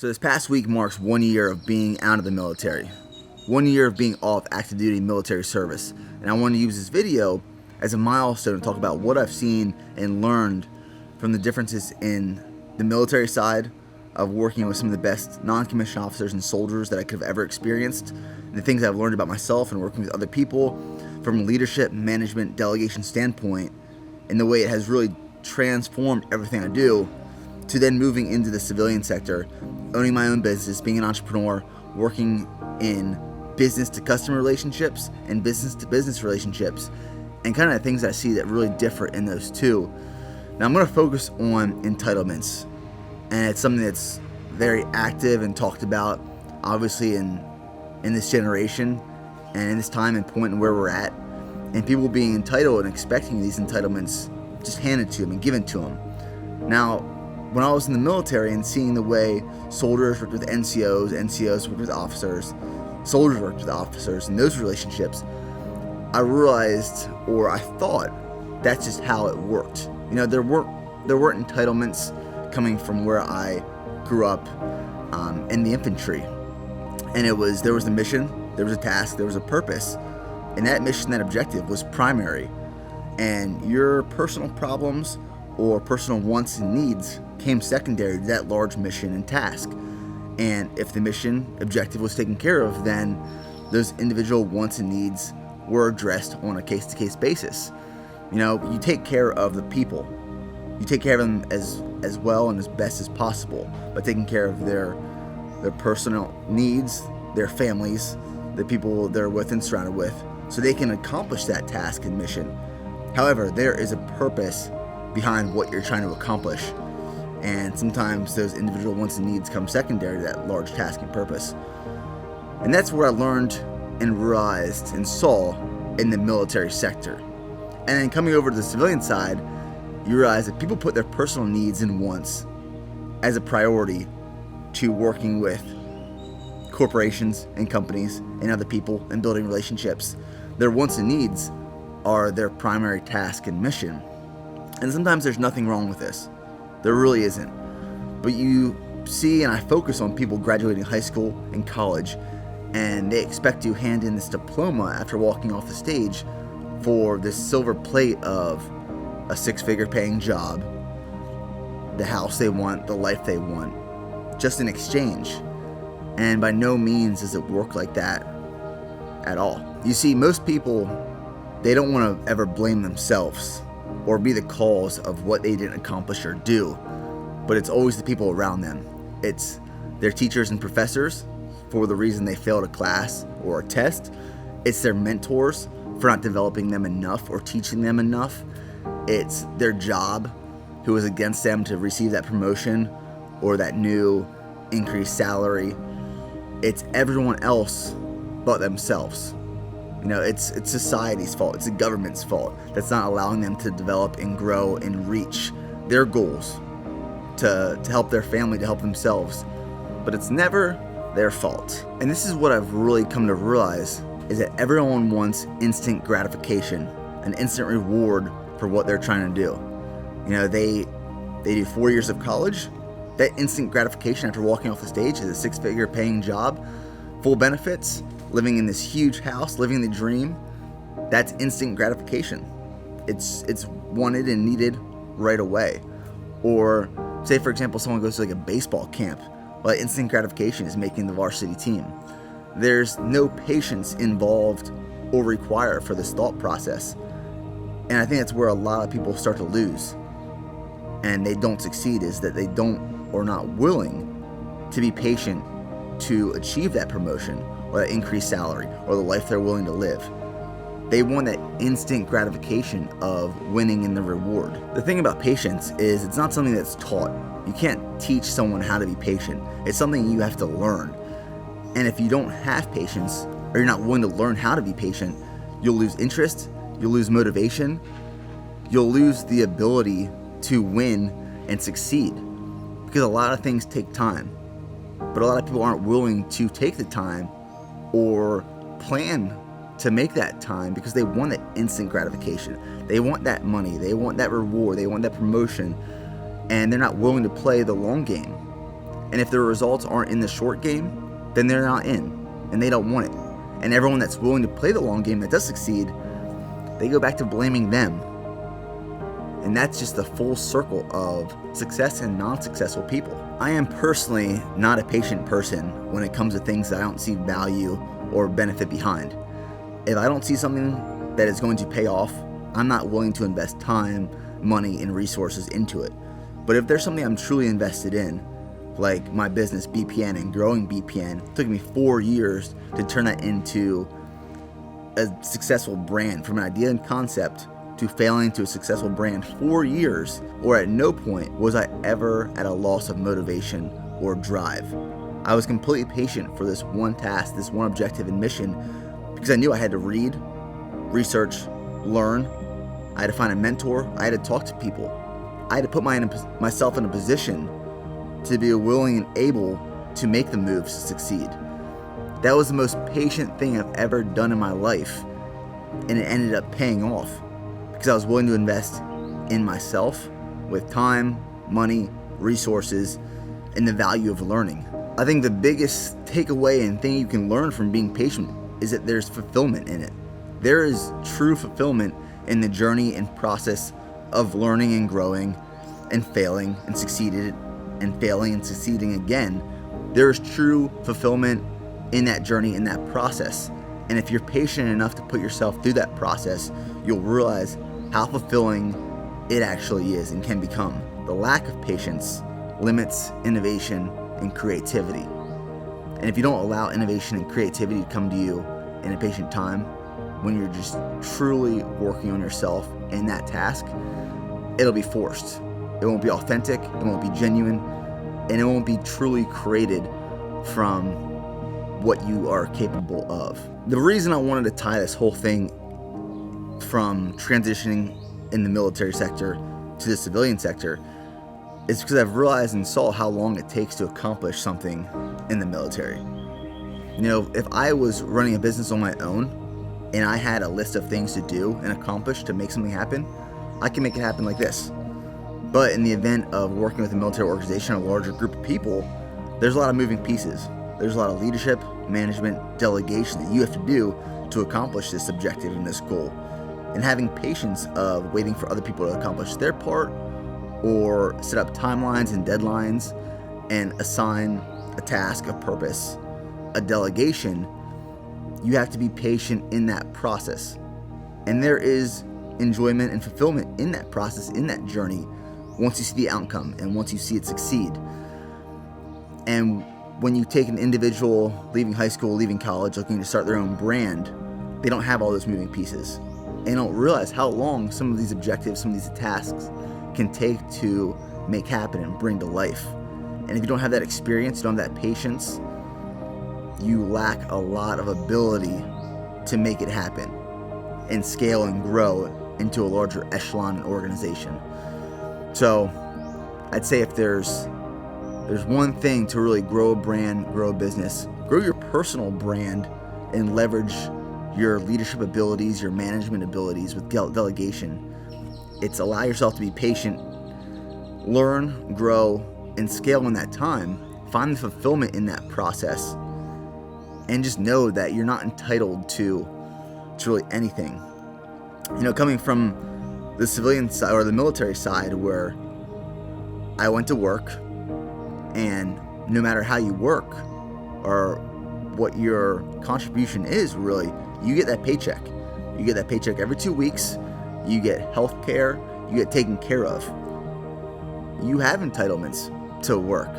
So this past week marks 1 year of being out of the military, 1 year of being off active duty military service, and I wanted to use this video as a milestone to talk about what I've seen and learned from the differences in the military side of working with some of the best non-commissioned officers and soldiers that I could have ever experienced, and the things I've learned about myself and working with other people from a leadership, management, delegation standpoint, and the way it has really transformed everything I do, to then moving into the civilian sector, owning my own business, being an entrepreneur, working in business to customer relationships and business to business relationships, and kind of the things I see that really differ in those two. Now I'm going to focus on entitlements, and it's something that's very active and talked about, obviously in this generation and in this time and point and where we're at, and people being entitled and expecting these entitlements just handed to them and given to them. Now, when I was in the military and seeing the way soldiers worked with NCOs, NCOs worked with officers, soldiers worked with officers, and those relationships, I realized, or I thought, that's just how it worked. You know, there weren't entitlements coming from where I grew up in the infantry, and there was a mission, there was a task, there was a purpose, and that mission, that objective was primary, and your personal problems or personal wants and needs came secondary to that large mission and task. And if the mission objective was taken care of, then those individual wants and needs were addressed on a case-to-case basis. You know, you take care of the people. You take care of them as well and as best as possible by taking care of their personal needs, their families, the people they're with and surrounded with, so they can accomplish that task and mission. However, there is a purpose behind what you're trying to accomplish, and sometimes those individual wants and needs come secondary to that large task and purpose. And that's what I learned and realized and saw in the military sector. And then coming over to the civilian side, you realize that people put their personal needs and wants as a priority to working with corporations and companies and other people and building relationships. Their wants and needs are their primary task and mission. And sometimes there's nothing wrong with this. There really isn't. But you see, and I focus on people graduating high school and college, and they expect to hand in this diploma after walking off the stage for this silver plate of a six-figure paying job, the house they want, the life they want, just in exchange. And by no means does it work like that at all. You see, most people, they don't want to ever blame themselves or be the cause of what they didn't accomplish or do, but it's always the people around them. It's their teachers and professors for the reason they failed a class or a test. It's their mentors for not developing them enough or teaching them enough. It's their job who was against them to receive that promotion or that new increased salary. It's everyone else but themselves. You know, it's society's fault. It's the government's fault that's not allowing them to develop and grow and reach their goals to help their family, to help themselves. But it's never their fault. And this is what I've really come to realize, is that everyone wants instant gratification, an instant reward for what they're trying to do. You know, they do 4 years of college. That instant gratification after walking off the stage is a six-figure paying job, full benefits, living in this huge house, living the dream. That's instant gratification. It's wanted and needed right away. Or say, for example, someone goes to like a baseball camp. Well, instant gratification is making the varsity team. There's no patience involved or required for this thought process. And I think that's where a lot of people start to lose and they don't succeed, is that they don't or not willing to be patient to achieve that promotion or that increased salary or the life they're willing to live. They want that instant gratification of winning in the reward. The thing about patience is it's not something that's taught. You can't teach someone how to be patient. It's something you have to learn. And if you don't have patience, or you're not willing to learn how to be patient, you'll lose interest, you'll lose motivation, you'll lose the ability to win and succeed. Because a lot of things take time. But a lot of people aren't willing to take the time or plan to make that time because they want that instant gratification. They want that money, they want that reward, they want that promotion, and they're not willing to play the long game. And if their results aren't in the short game, then they're not in, and they don't want it. And everyone that's willing to play the long game that does succeed, they go back to blaming them. And that's just the full circle of success and non-successful people. I am personally not a patient person when it comes to things that I don't see value or benefit behind. If I don't see something that is going to pay off, I'm not willing to invest time, money, and resources into it. But if there's something I'm truly invested in, like my business BPN and growing BPN, it took me 4 years to turn that into a successful brand. From an idea and concept to failing to a successful brand, 4 years, or at no point was I ever at a loss of motivation or drive. I was completely patient for this one task, this one objective and mission, because I knew I had to read, research, learn. I had to find a mentor. I had to talk to people. I had to put myself in a position to be willing and able to make the moves to succeed. That was the most patient thing I've ever done in my life, and it ended up paying off because I was willing to invest in myself with time, money, resources, and the value of learning. I think the biggest takeaway and thing you can learn from being patient is that there's fulfillment in it. There is true fulfillment in the journey and process of learning and growing and failing and succeeding again. There's true fulfillment in that journey, in that process. And if you're patient enough to put yourself through that process, you'll realize how fulfilling it actually is and can become. The lack of patience limits innovation and creativity. And if you don't allow innovation and creativity to come to you in a patient time, when you're just truly working on yourself in that task, it'll be forced. It won't be authentic, it won't be genuine, and it won't be truly created from what you are capable of. The reason I wanted to tie this whole thing from transitioning in the military sector to the civilian sector is because I've realized and saw how long it takes to accomplish something in the military. You know, if I was running a business on my own and I had a list of things to do and accomplish to make something happen, I can make it happen like this. But in the event of working with a military organization, a larger group of people, there's a lot of moving pieces. There's a lot of leadership, management, delegation that you have to do to accomplish this objective and this goal. And having patience of waiting for other people to accomplish their part or set up timelines and deadlines and assign a task, a purpose, a delegation, you have to be patient in that process. And there is enjoyment and fulfillment in that process, in that journey, once you see the outcome and once you see it succeed. And when you take an individual leaving high school, leaving college, looking to start their own brand, they don't have all those moving pieces. They don't realize how long some of these objectives, some of these tasks can take to make happen and bring to life. And if you don't have that experience, you don't have that patience, you lack a lot of ability to make it happen and scale and grow into a larger echelon and organization. So I'd say if there's one thing to really grow a brand, grow a business, grow your personal brand and leverage your leadership abilities, your management abilities with delegation, it's allow yourself to be patient, learn, grow, and scale in that time. Find the fulfillment in that process, and just know that you're not entitled to really anything. You know, coming from the civilian side or the military side, where I went to work, and no matter how you work or what your contribution is, really, you get that paycheck. You get that paycheck every 2 weeks. You get health care. You get taken care of. You have entitlements to work.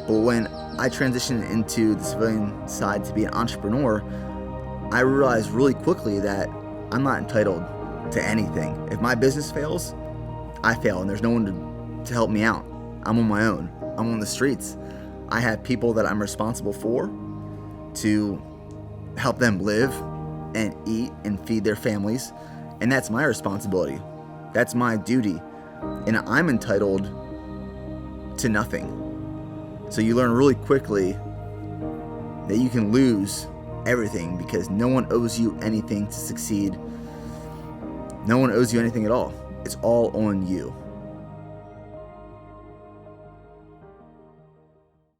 But when I transitioned into the civilian side to be an entrepreneur, I realized really quickly that I'm not entitled to anything. If my business fails, I fail, and there's no one to help me out. I'm on my own. I'm on the streets. I have people that I'm responsible for to help them live and eat and feed their families, and that's my responsibility. That's my duty, and I'm entitled to nothing. So you learn really quickly that you can lose everything because no one owes you anything to succeed. No one owes you anything at all. It's all on you.